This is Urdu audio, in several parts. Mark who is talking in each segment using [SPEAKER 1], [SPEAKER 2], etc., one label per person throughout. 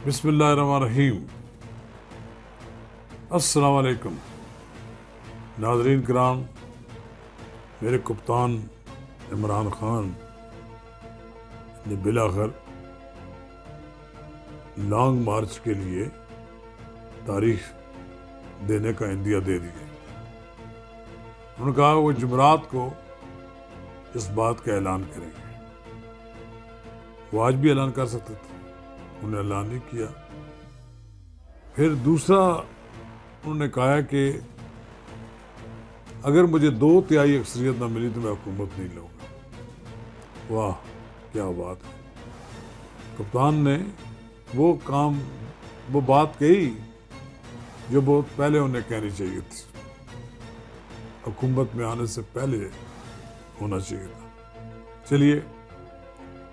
[SPEAKER 1] بسم اللہ الرحمن الرحیم۔ السلام علیکم ناظرین کرام، میرے کپتان عمران خان نے بالآخر لانگ مارچ کے لیے تاریخ دینے کا عندیہ دے دیا۔ انہوں نے کہا وہ جمعرات کو اس بات کا اعلان کریں گے۔ وہ آج بھی اعلان کر سکتے تھے، انہوں نے اعلان نہیں کیا۔ پھر دوسرا انہوں نے کہا کہ اگر مجھے 2/3 اکثریت نہ ملی تو میں حکومت نہیں لوں گا۔ واہ کیا بات ہے! کپتان نے وہ بات کہی جو بہت پہلے انہیں کہنی چاہیے تھی، حکومت میں آنے سے پہلے ہونا چاہیے تھا۔ چلیے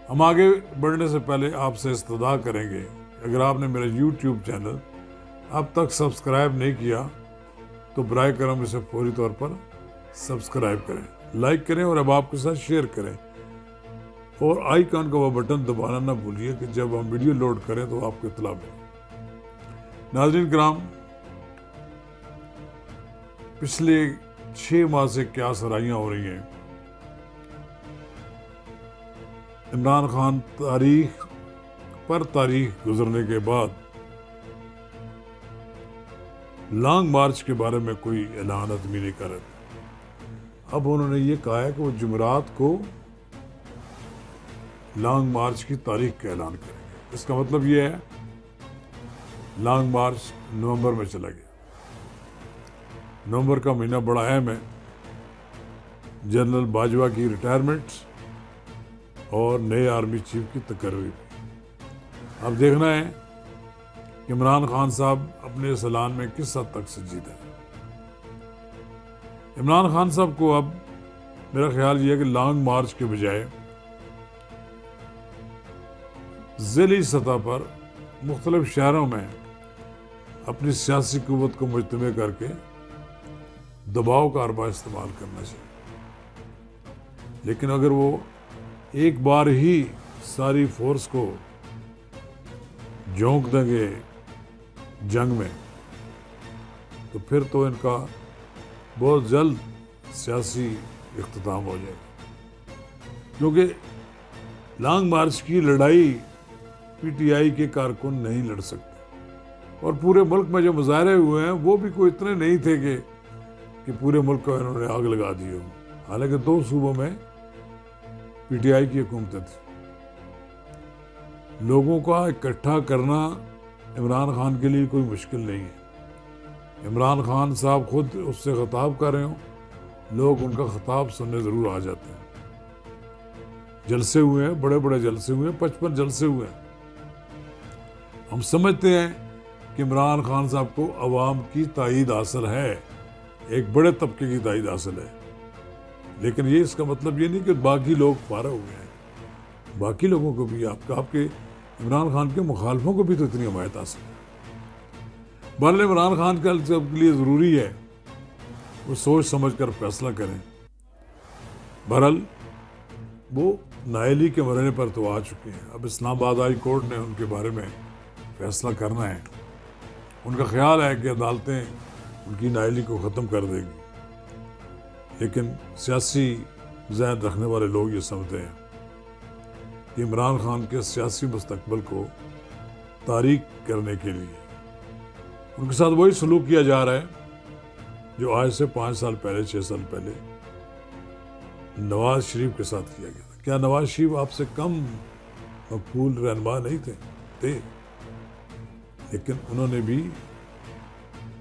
[SPEAKER 1] ہم آگے بڑھنے سے پہلے آپ سے استدعا کریں گے، اگر آپ نے میرا یوٹیوب چینل اب تک سبسکرائب نہیں کیا تو برائے کرم اسے فوری طور پر سبسکرائب کریں، لائک کریں اور اب آپ کے ساتھ شیئر کریں، اور آئیکن کا وہ بٹن دبانا نہ بھولیے کہ جب ہم ویڈیو لوڈ کریں تو آپ کو اطلاع ملے۔ ناظرین کرام، پچھلے 6 ماہ سے کیا سرائیاں ہو رہی ہیں۔ عمران خان تاریخ پر تاریخ گزرنے کے بعد لانگ مارچ کے بارے میں کوئی اعلان آدمی نہیں کر رہے تھے۔ اب انہوں نے یہ کہا ہے کہ وہ جمعرات کو لانگ مارچ کی تاریخ کا اعلان کریں گے۔ اس کا مطلب یہ ہے لانگ مارچ نومبر میں چلا گیا۔ نومبر کا مہینہ بڑا اہم ہے، جنرل باجوہ کی ریٹائرمنٹ اور نئے آرمی چیف کی تقرری۔ اب دیکھنا ہے کہ عمران خان صاحب اپنے اس اعلان میں کس حد تک سنجیدہ ہیں۔ عمران خان صاحب کو اب میرا خیال یہ ہے کہ لانگ مارچ کے بجائے ضلعی سطح پر مختلف شہروں میں اپنی سیاسی قوت کو مجتمع کر کے دباؤ کا حربہ استعمال کرنا چاہیے، لیکن اگر وہ ایک بار ہی ساری فورس کو جھونک دیں گے جنگ میں تو پھر تو ان کا بہت جلد سیاسی اختتام ہو جائے گا، کیونکہ لانگ مارچ کی لڑائی پی ٹی آئی کے کارکن نہیں لڑ سکتے، اور پورے ملک میں جو مظاہرے ہوئے ہیں وہ بھی کوئی اتنے نہیں تھے کہ پورے ملک کو انہوں نے آگ لگا دی ہو، حالانکہ 2 صوبوں میں پی ٹی آئی کی حکومتیں تھیں۔ لوگوں کا اکٹھا کرنا عمران خان کے لیے کوئی مشکل نہیں ہے۔ عمران خان صاحب خود اس سے خطاب کر رہے ہوں، لوگ ان کا خطاب سننے ضرور آ جاتے ہیں۔ جلسے ہوئے ہیں، بڑے بڑے جلسے ہوئے ہیں، 55 جلسے ہوئے ہیں۔ ہم سمجھتے ہیں کہ عمران خان صاحب کو عوام کی تائید حاصل ہے، ایک بڑے طبقے کی تائید حاصل ہے، لیکن یہ اس کا مطلب یہ نہیں کہ باقی لوگ فارغ ہوئے ہیں۔ باقی لوگوں کو بھی آپ کے عمران خان کے مخالفوں کو بھی تو اتنی حمایت حاصل ہے۔ بہرحال عمران خان کے لیے ضروری ہے وہ سوچ سمجھ کر فیصلہ کریں۔ بہرحال وہ نااہلی کے مرحلے پر تو آ چکے ہیں، اب اسلام آباد ہائی کورٹ نے ان کے بارے میں فیصلہ کرنا ہے۔ ان کا خیال ہے کہ عدالتیں ان کی نااہلی کو ختم کر دے گی، لیکن سیاسی ذہن رکھنے والے لوگ یہ سمجھتے ہیں کہ عمران خان کے سیاسی مستقبل کو تاریک کرنے کے لیے ان کے ساتھ وہی سلوک کیا جا رہا ہے جو آج سے 5 سال پہلے 6 سال پہلے نواز شریف کے ساتھ کیا گیا تھا۔ کیا نواز شریف آپ سے کم مقبول رہنما نہیں تھے؟ لیکن انہوں نے بھی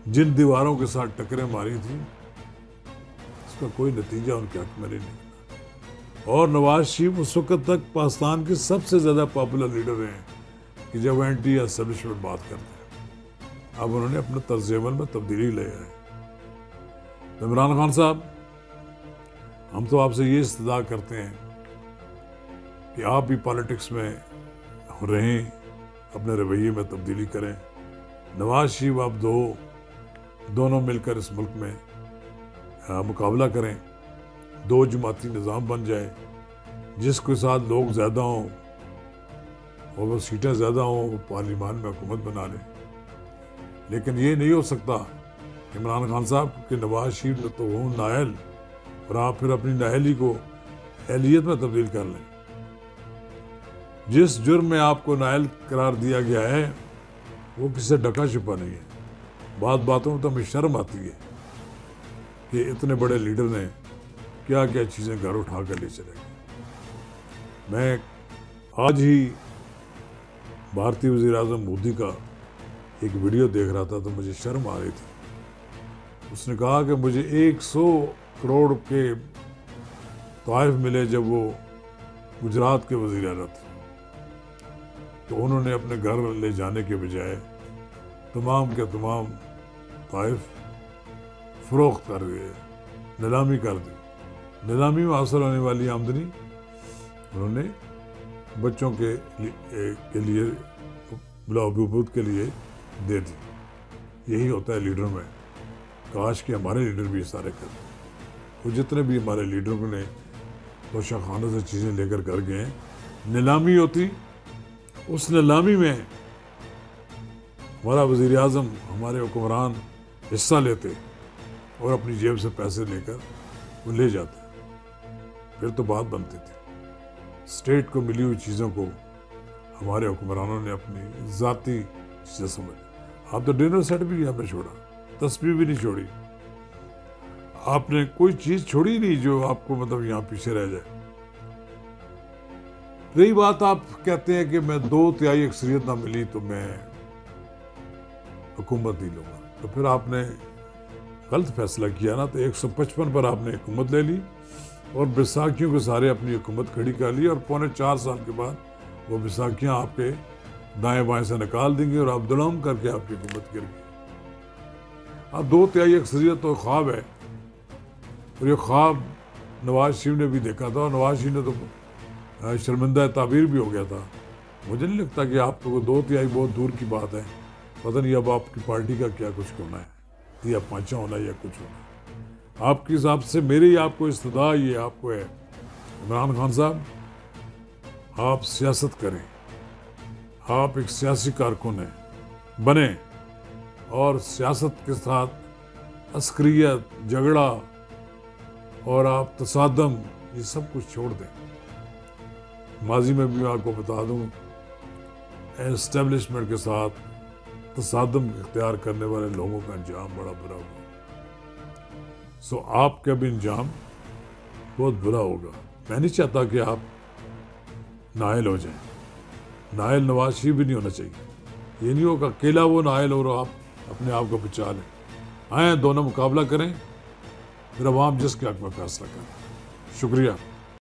[SPEAKER 1] جن دیواروں کے ساتھ ٹکریں ماری تھیں اس کا کوئی نتیجہ ان کے حق میں نہیں نکلا، اور نواز شریف اس وقت تک پاکستان کے سب سے زیادہ پاپولر لیڈر رہے ہیں کہ جب اینٹی اسٹیبلشمنٹ بات کرتے ہیں۔ اب انہوں نے اپنے طرز عمل میں تبدیلی لے آئے۔ عمران خان صاحب، ہم تو آپ سے یہ استدعا کرتے ہیں کہ آپ بھی پالیٹکس میں رہیں، اپنے رویے میں تبدیلی کریں۔ نواز شریف آپ دونوں مل کر اس ملک میں مقابلہ کریں، 2 جماعتی نظام بن جائے جس کے ساتھ لوگ زیادہ ہوں اور وہ سیٹیں زیادہ ہوں وہ پارلیمان میں حکومت بنا لیں، لیکن یہ نہیں ہو سکتا عمران خان صاحب کہ نواز شریف تو ہوں نااہل اور آپ پھر اپنی نااہلی کو اہلیت میں تبدیل کر لیں۔ جس جرم میں آپ کو نااہل قرار دیا گیا ہے وہ کسی سے ڈھکا چھپا نہیں ہے۔ بات باتوں میں تو ہمیں شرم آتی ہے کہ اتنے بڑے لیڈر نے کیا کیا چیزیں گھر اٹھا کر لے چلے گئے۔ میں آج ہی بھارتی وزیر اعظم مودی کا ایک ویڈیو دیکھ رہا تھا تو مجھے شرم آ رہی تھی۔ اس نے کہا کہ مجھے 100 کروڑ کے تحائف ملے جب وہ گجرات کے وزیر اعلیٰ تھے، تو انہوں نے اپنے گھر لے جانے کے بجائے تمام کے تمام تحائف فروخت کر دیے، نیلامی کر دی۔ نیلامی میں حاصل ہونے والی آمدنی انہوں نے بچوں کے لیے بہبود کے لیے دے دی۔ یہی ہوتا ہے لیڈر میں۔ کاش کہ ہمارے لیڈر بھی سارے کرتے۔ وہ جتنے بھی ہمارے لیڈروں نے توشہ خانہ سے چیزیں لے کر گھر گئے، نیلامی ہوتی، اس نیلامی میں ہمارا وزیر اعظم، ہمارے حکمران حصہ لیتے اور اپنی جیب سے پیسے لے کر وہ لے جاتے، پھر تو بات بنتی تھی۔ اسٹیٹ کو ملی ہوئی چیزوں کو ہمارے حکمرانوں نے اپنی ذاتی چیزیں سمجھ۔ آپ تو ڈنر سیٹ بھی یہاں پہ چھوڑا، تسبیح بھی نہیں چھوڑی، آپ نے کوئی چیز چھوڑی نہیں جو آپ کو مطلب یہاں پیچھے رہ جائے۔ رہی بات آپ کہتے ہیں کہ میں 2/3 اکثریت نہ ملی تو میں حکومت نہیں لوں گا، تو پھر آپ نے غلط فیصلہ کیا نا۔ تو 155 پر آپ نے حکومت لے لی اور بیساکھیوں کے سارے اپنی حکومت کھڑی کر لی، اور 4.25 سال کے بعد وہ بیساکھیاں آپ کے دائیں بائیں سے نکال دیں گے اور آپ دلام کر کے آپ کی حکومت گر گئی۔ اب 2/3 اکثریت تو خواب ہے، اور یہ خواب نواز شریف نے بھی دیکھا تھا، اور نواز شریف نے تو شرمندہ تعبیر بھی ہو گیا تھا۔ مجھے نہیں لگتا کہ آپ کو 2/3 بہت دور کی بات ہے۔ پتہ نہیں اب آپ کی پارٹی کا کیا کچھ ہونا ہے، یا 5 ہونا ہے یا کچھ ہونا ہے۔ آپ کے حساب سے میری آپ کو استدعا یہ آپ کو ہے، عمران خان صاحب آپ سیاست کریں، آپ ایک سیاسی کارکن ہیں، بنیں، اور سیاست کے ساتھ عسکریت، جھگڑا اور آپ تصادم یہ سب کچھ چھوڑ دیں۔ ماضی میں بھی میں آپ کو بتا دوں، اسٹیبلشمنٹ کے ساتھ تصادم اختیار کرنے والے لوگوں کا انجام بڑا برا ہوگا۔ آپ کا بھی انجام بہت برا ہوگا۔ میں نہیں چاہتا کہ آپ نااہل ہو جائیں۔ نااہل نواز شریف بھی نہیں ہونا چاہیے۔ یہ نہیں ہوگا اکیلا وہ نااہل اور آپ اپنے آپ کو بچا لیں۔ آئیں دونوں مقابلہ کریں، پھر عوام جس کے حق میں فیصلہ کریں۔ شکریہ۔